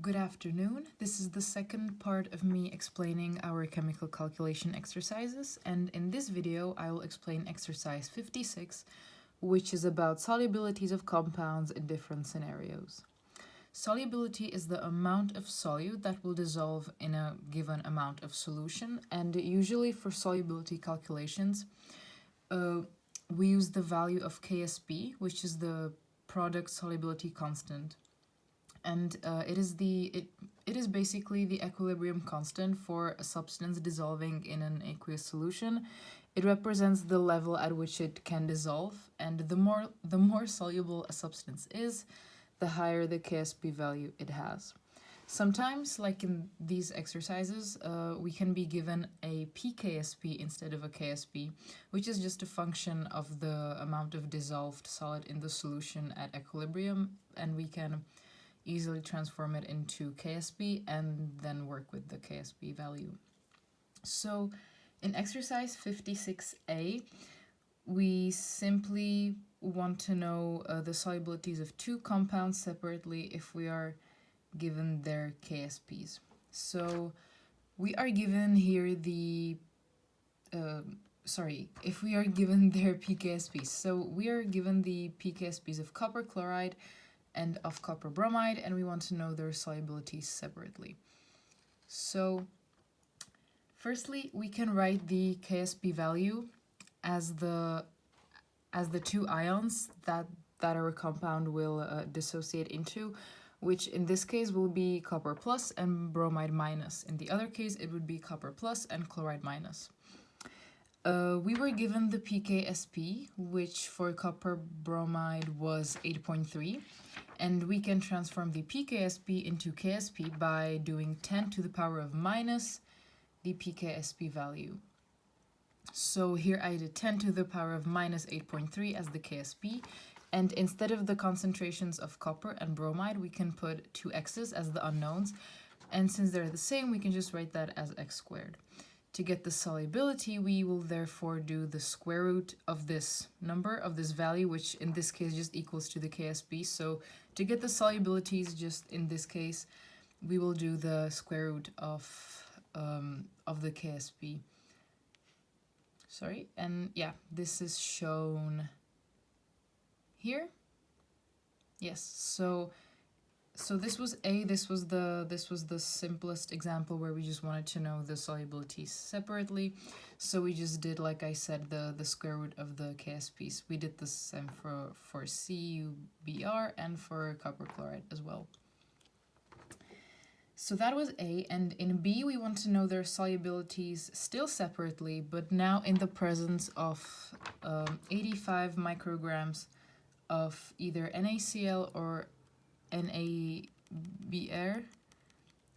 Good afternoon. This is the second part of me explaining our chemical calculation exercises, and in this video I will explain exercise 56, which is about solubilities of compounds in different scenarios. Solubility is the amount of solute that will dissolve in a given amount of solution, and usually for solubility calculations we use the value of KSP, which is the product solubility constant, and it is basically the equilibrium constant for a substance dissolving in an aqueous solution. It represents the level at which it can dissolve, and the more soluble a substance is, the higher the KSP value it has. Sometimes, like in these exercises, we can be given a pKSP instead of a KSP, which is just a function of the amount of dissolved solid in the solution at equilibrium, and we can easily transform it into KSP and then work with the KSP value. So in exercise 56a, we simply want to know the solubilities of two compounds separately if we are given their KSPs. So we are given here the if we are given their pKSPs. So we are given the pKSPs of copper chloride and of copper bromide, and we want to know their solubilities separately. So firstly, we can write the KSP value as the two ions that our compound will dissociate into, which in this case will be copper plus and bromide minus. In the other case, it would be copper plus and chloride minus. We were given the pKsp, which for copper bromide was 8.3, and we can transform the pKsp into KSP by doing 10 to the power of minus the pKsp value. So here I did 10 to the power of minus 8.3 as the KSP, and instead of the concentrations of copper and bromide, we can put two x's as the unknowns, and since they're the same, we can just write that as x squared. To get the solubility, we will therefore do the square root of this number, of this value, which in this case just equals to the KSP. So to get the solubilities, just in this case, we will do the square root of the KSP. Sorry, and yeah, this is shown here. Yes, so this was the simplest example where we just wanted to know the solubilities separately. So we just did, like I said, the square root of the KSPs. We did the same for CuBr and for copper chloride as well. So that was A, and in B we want to know their solubilities still separately, but now in the presence of 85 micrograms of either NaCl or NaBr,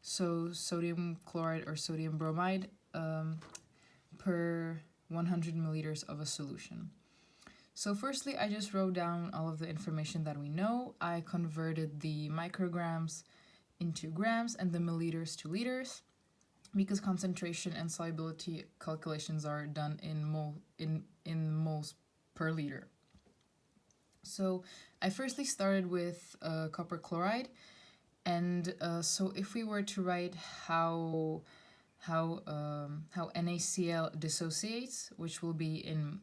so sodium chloride or sodium bromide, per 100 milliliters of a solution. So firstly, I just wrote down all of the information that we know. I converted the micrograms into grams and the milliliters to liters, because concentration and solubility calculations are done in moles per liter. So I firstly started with copper chloride, and so if we were to write how NaCl dissociates, which will be in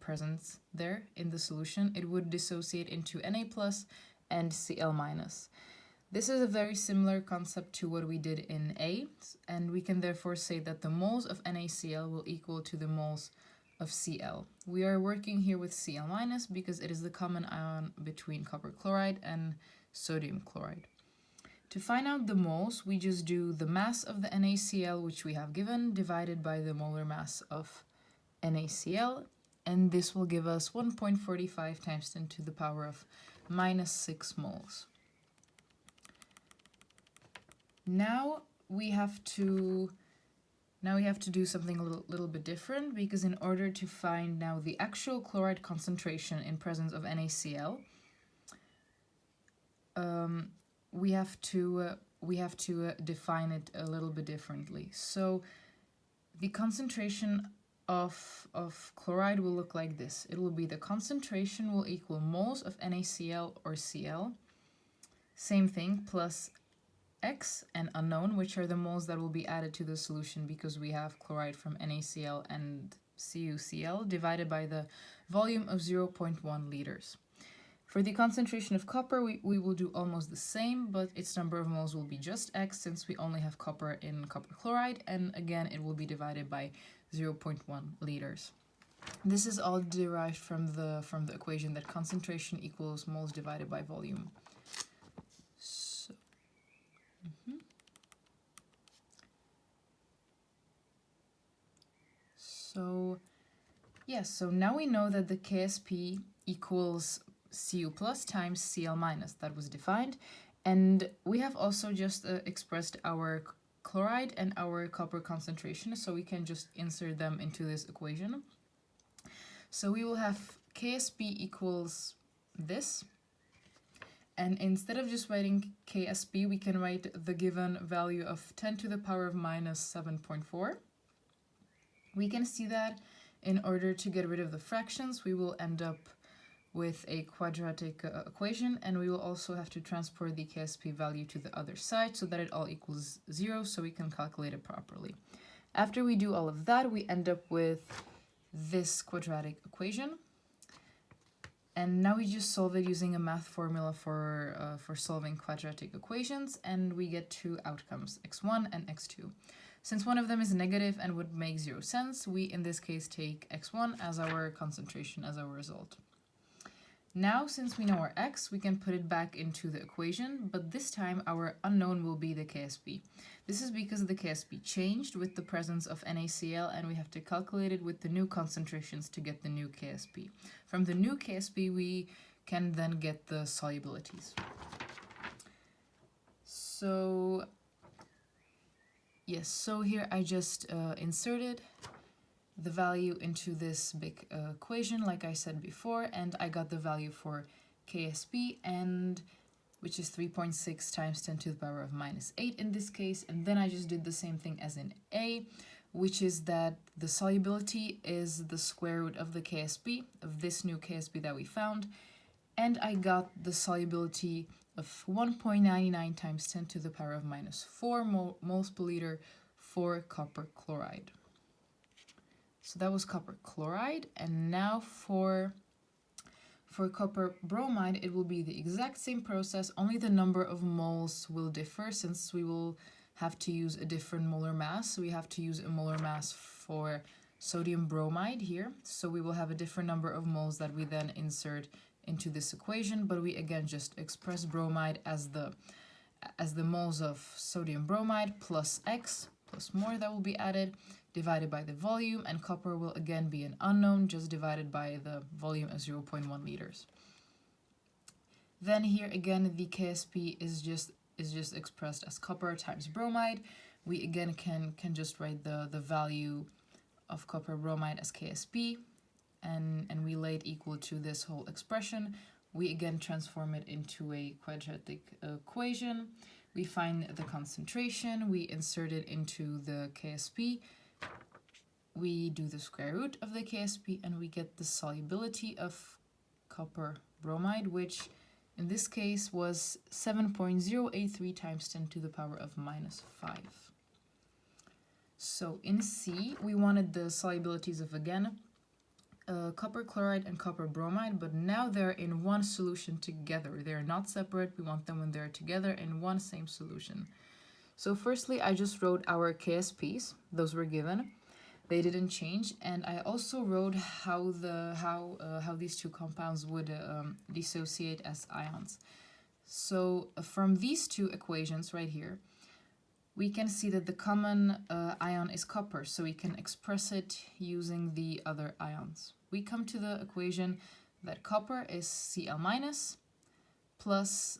presence there in the solution, it would dissociate into Na plus and Cl minus. This is a very similar concept to what we did in A, and we can therefore say that the moles of NaCl will equal to the moles of Cl. We are working here with Cl minus because it is the common ion between copper chloride and sodium chloride. To find out the moles, we just do the mass of the NaCl, which we have given, divided by the molar mass of NaCl, and this will give us 1.45 times 10 to the power of minus 6 moles. Now we have to do something a little bit different, because in order to find now the actual chloride concentration in presence of NaCl, we have to define it a little bit differently. So the concentration of chloride will look like this. It will be the concentration will equal moles of NaCl or Cl, same thing, plus X and unknown, which are the moles that will be added to the solution because we have chloride from NaCl and CuCl, divided by the volume of 0.1 liters. For the concentration of copper, we will do almost the same, but its number of moles will be just X since we only have copper in copper chloride, and again it will be divided by 0.1 liters. This is all derived from the equation that concentration equals moles divided by volume. So now we know that the KSP equals Cu plus times Cl minus. That was defined. And we have also just expressed our chloride and our copper concentration, so we can just insert them into this equation. So we will have KSP equals this. And instead of just writing KSP, we can write the given value of 10 to the power of minus 7.4. We can see that in order to get rid of the fractions, we will end up with a quadratic equation, and we will also have to transport the KSP value to the other side so that it all equals 0, so we can calculate it properly. After we do all of that, we end up with this quadratic equation. And now we just solve it using a math formula for solving quadratic equations, and we get two outcomes, x1 and x2. Since one of them is negative and would make 0 sense, we in this case take x1 as our concentration as our result. Now, since we know our x, we can put it back into the equation, but this time our unknown will be the KSP. This is because the KSP changed with the presence of NaCl, and we have to calculate it with the new concentrations to get the new KSP. From the new KSP, we can then get the solubilities. So, yes, so here I just inserted the value into this big equation, like I said before, and I got the value for KSP, and which is 3.6 times 10 to the power of minus 8 in this case, and then I just did the same thing as in A, which is that the solubility is the square root of the KSP, of this new KSP that we found, and I got the solubility of 1.99 times 10 to the power of minus 4 moles per liter for copper chloride. So that was copper chloride, and now for copper bromide, it will be the exact same process, only the number of moles will differ since we will have to use a different molar mass. So we have to use a molar mass for sodium bromide here. So we will have a different number of moles that we then insert into this equation, but we again just express bromide as the moles of sodium bromide plus X plus more that will be added, divided by the volume, and copper will again be an unknown, just divided by the volume of 0.1 liters. Then here again the KSP is just expressed as copper times bromide. We again can just write the value of copper bromide as KSP, and we lay it equal to this whole expression. We again transform it into a quadratic equation. We find the concentration, we insert it into the KSP, we do the square root of the KSP, and we get the solubility of copper bromide, which in this case was 7.083 times 10 to the power of minus 5. So in C, we wanted the solubilities of, again, copper chloride and copper bromide, but now they're in one solution together. They're not separate. We want them when they're together in one same solution. So firstly, I just wrote our KSPs. Those were given. They didn't change, and I also wrote how these two compounds would dissociate as ions. So from these two equations right here, we can see that the common ion is copper, so we can express it using the other ions. We come to the equation that copper is Cl minus plus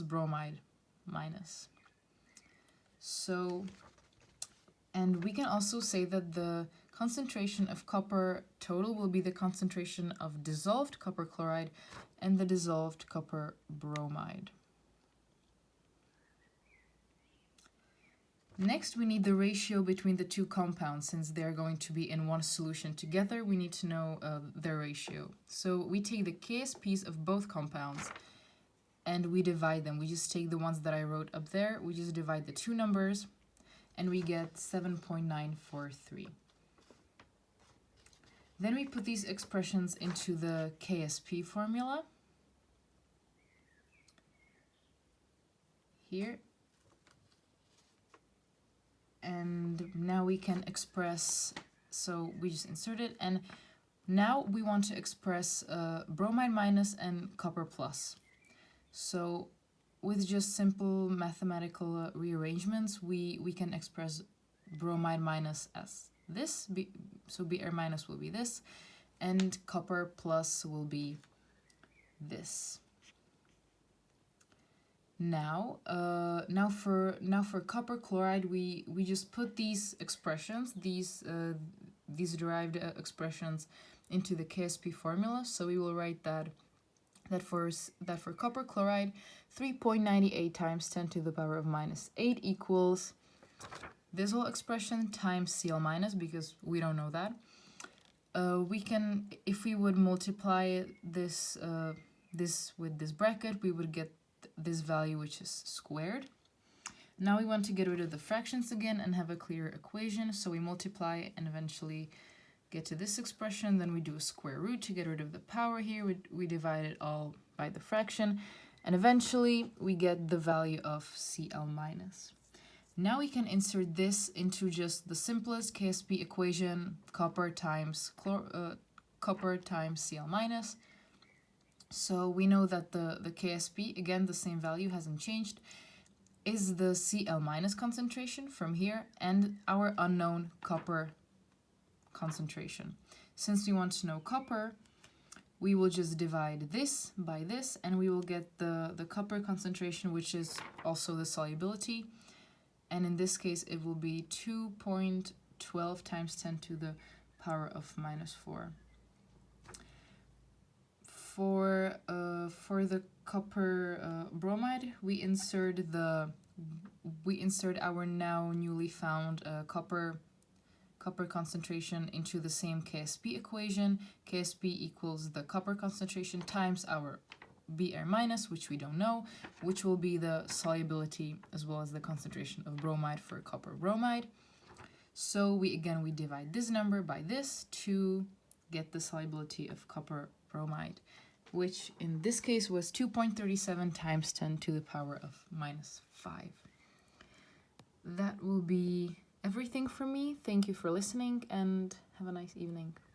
bromide minus. So, and we can also say that the concentration of copper total will be the concentration of dissolved copper chloride and the dissolved copper bromide. Next, we need the ratio between the two compounds. Since they're going to be in one solution together, we need to know their ratio. So we take the KSPs of both compounds, and we divide them. We just take the ones that I wrote up there, we just divide the two numbers, and we get 7.943. Then we put these expressions into the KSP formula. Here. And now we can express, so we just insert it, and now we want to express bromide minus and copper plus. So with just simple mathematical rearrangements, we can express bromide minus as this, so Br minus will be this, and copper plus will be this. Now for copper chloride, we just put these expressions, these derived expressions into the KSP formula. So we will write that for copper chloride, 3.98 times 10 to the power of minus 8 equals this whole expression times Cl minus, because we don't know that. We can, if we would multiply this with this bracket, we would get this value, which is squared. Now we want to get rid of the fractions again and have a clear equation, so we multiply and eventually get to this expression. Then we do a square root to get rid of the power here. We divide it all by the fraction, and eventually we get the value of Cl minus. Now we can insert this into just the simplest KSP equation, copper times Cl minus. So we know that the KSP, again the same value, hasn't changed, is the Cl minus concentration from here and our unknown copper concentration. Since we want to know copper, we will just divide this by this and we will get the copper concentration, which is also the solubility. And in this case it will be 2.12 times 10 to the power of minus 4. For the copper bromide, we insert our now newly found copper concentration into the same KSP equation. KSP equals the copper concentration times our Br minus, which we don't know, which will be the solubility as well as the concentration of bromide for copper bromide. So we divide this number by this to get the solubility of copper bromide, which in this case was 2.37 times 10 to the power of minus 5. That will be everything from me. Thank you for listening and have a nice evening.